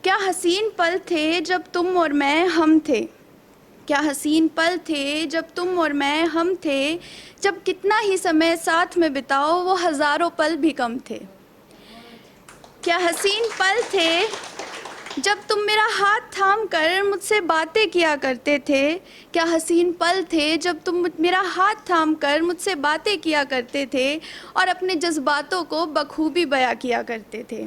क्या हसीन पल थे जब तुम और मैं हम थे। क्या हसीन पल थे जब तुम और मैं हम थे। जब कितना ही समय साथ में बिताओ वो हज़ारों पल भी कम थे। क्या हसीन पल थे जब तुम मेरा हाथ थाम कर मुझसे बातें किया करते थे। क्या हसीन पल थे जब तुम मेरा हाथ थाम कर मुझसे बातें किया करते थे और अपने जज्बातों को बखूबी बयां किया करते थे।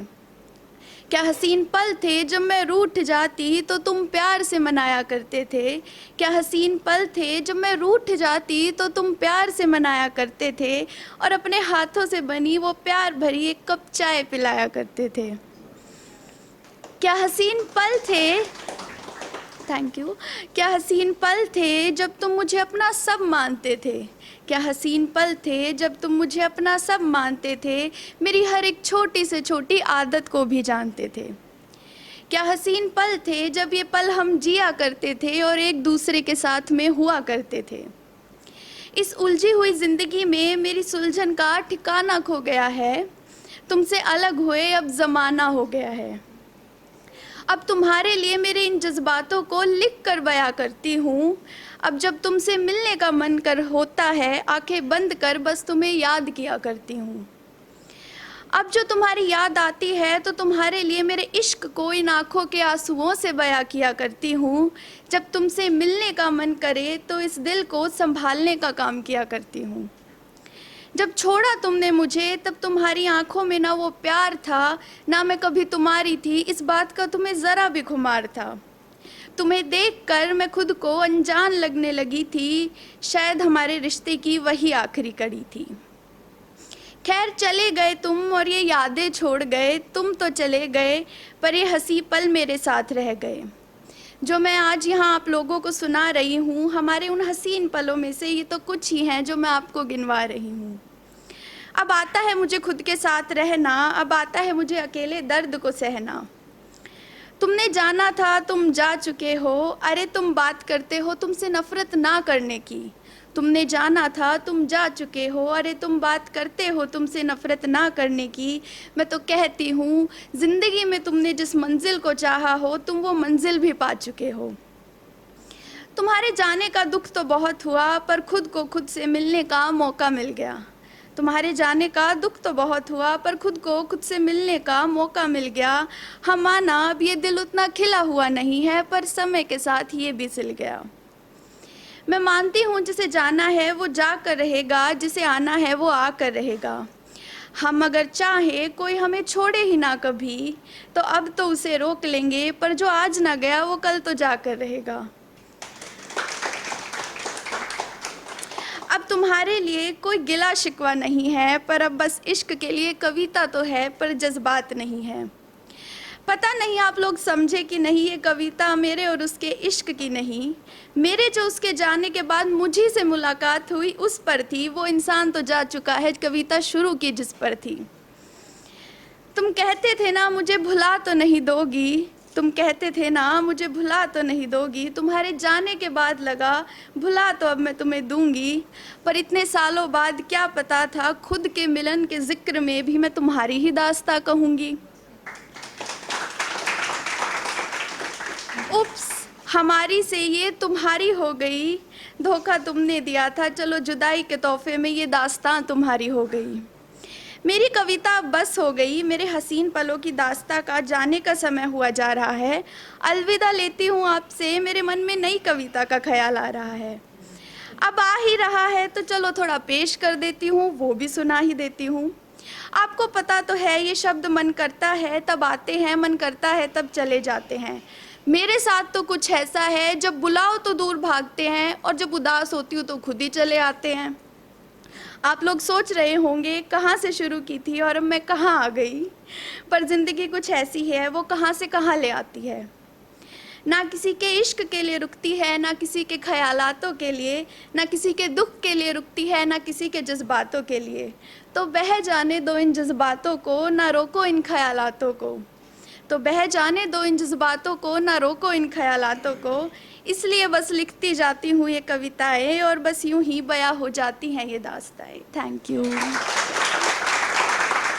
क्या हसीन पल थे जब मैं रूठ जाती तो तुम प्यार से मनाया करते थे। क्या हसीन पल थे जब मैं रूठ जाती तो तुम प्यार से मनाया करते थे और अपने हाथों से बनी वो प्यार भरी एक कप चाय पिलाया करते थे। क्या हसीन पल थे, थैंक यू। क्या हसीन पल थे जब तुम मुझे अपना सब मानते थे। क्या हसीन पल थे जब तुम मुझे अपना सब मानते थे, मेरी हर एक छोटी से छोटी आदत को भी जानते थे। क्या हसीन पल थे जब ये पल हम जिया करते थे और एक दूसरे के साथ में हुआ करते थे। इस उलझी हुई ज़िंदगी में मेरी सुलझन का ठिकाना खो गया है। तुमसे अलग हुए अब ज़माना हो गया है। अब तुम्हारे लिए मेरे इन जज्बातों को लिख कर बयां करती हूँ। अब जब तुमसे मिलने का मन कर होता है, आंखें बंद कर बस तुम्हें याद किया करती हूँ। अब जो तुम्हारी याद आती है तो तुम्हारे लिए मेरे इश्क को इन आँखों के आंसुओं से बयां किया करती हूँ। जब तुमसे मिलने का मन करे तो इस दिल को संभालने का काम किया करती हूँ। जब छोड़ा तुमने मुझे तब तुम्हारी आंखों में ना वो प्यार था, ना मैं कभी तुम्हारी थी, इस बात का तुम्हें ज़रा भी खुमार था। तुम्हें देखकर मैं खुद को अनजान लगने लगी थी, शायद हमारे रिश्ते की वही आखिरी कड़ी थी। खैर चले गए तुम और ये यादें छोड़ गए, तुम तो चले गए पर ये हंसी पल मेरे साथ रह गए। जो मैं आज यहाँ आप लोगों को सुना रही हूँ, हमारे उन हसीन पलों में से ये तो कुछ ही हैं जो मैं आपको गिनवा रही हूँ। अब आता है मुझे खुद के साथ रहना, अब आता है मुझे अकेले दर्द को सहना। तुमने जाना था तुम जा चुके हो, अरे तुम बात करते हो तुमसे नफ़रत ना करने की। तुमने जाना था तुम जा चुके हो, अरे तुम बात करते हो तुमसे नफ़रत ना करने की। मैं तो कहती हूँ ज़िंदगी में तुमने जिस मंजिल को चाहा हो, तुम वो मंजिल भी पा चुके हो। तुम्हारे जाने का दुख तो बहुत हुआ पर खुद को खुद से मिलने का मौका मिल गया। तुम्हारे जाने का दुख तो बहुत हुआ पर खुद को खुद से मिलने का मौका मिल गया। हम माना अब ये दिल उतना खिला हुआ नहीं है पर समय के साथ ये भी सिल गया। मैं मानती हूँ जिसे जाना है वो जा कर रहेगा, जिसे आना है वो आ कर रहेगा। हम अगर चाहें कोई हमें छोड़े ही ना कभी, तो अब तो उसे रोक लेंगे, पर जो आज ना गया वो कल तो जा कर रहेगा। अब तुम्हारे लिए कोई गिला शिकवा नहीं है, पर अब बस इश्क के लिए कविता तो है पर जज्बात नहीं है। पता नहीं आप लोग समझे कि नहीं, ये कविता मेरे और उसके इश्क की नहीं, मेरे जो उसके जाने के बाद मुझी से मुलाकात हुई उस पर थी। वो इंसान तो जा चुका है, कविता शुरू की जिस पर थी। तुम कहते थे ना मुझे भुला तो नहीं दोगी, तुम कहते थे ना मुझे भुला तो नहीं दोगी। तुम्हारे जाने के बाद लगा भुला तो अब मैं तुम्हें दूंगी, पर इतने सालों बाद क्या पता था खुद के मिलन के जिक्र में भी मैं तुम्हारी ही दास्तां कहूँगी। उप्स, हमारी से ये तुम्हारी हो गई, धोखा तुमने दिया था, चलो जुदाई के तोहफे में ये दास्तां तुम्हारी हो गई। मेरी कविता अब बस हो गई, मेरे हसीन पलों की दास्तां का जाने का समय हुआ जा रहा है। अलविदा लेती हूँ आपसे, मेरे मन में नई कविता का ख्याल आ रहा है। अब आ ही रहा है तो चलो थोड़ा पेश कर देती हूँ, वो भी सुना ही देती हूँ। आपको पता तो है ये शब्द मन करता है तब आते हैं, मन करता है तब चले जाते हैं। मेरे साथ तो कुछ ऐसा है, जब बुलाओ तो दूर भागते हैं और जब उदास होती हूँ तो खुद ही चले आते हैं। आप लोग सोच रहे होंगे कहाँ से शुरू की थी और अब मैं कहाँ आ गई, पर ज़िंदगी कुछ ऐसी है, वो कहाँ से कहाँ ले आती है। ना किसी के इश्क के लिए रुकती है, ना किसी के ख्यालातों के लिए, ना किसी के दुख के लिए रुकती है, ना किसी के जज्बातों के लिए। तो बह जाने दो इन जज्बातों को, ना रोको इन ख्यालातों को। तो बह जाने दो इन जज्बातों को, ना रोको इन ख्यालातों को। इसलिए बस लिखती जाती हूँ ये कविताएं और बस यूं ही बयां हो जाती हैं ये दास्ताएं। Thank you.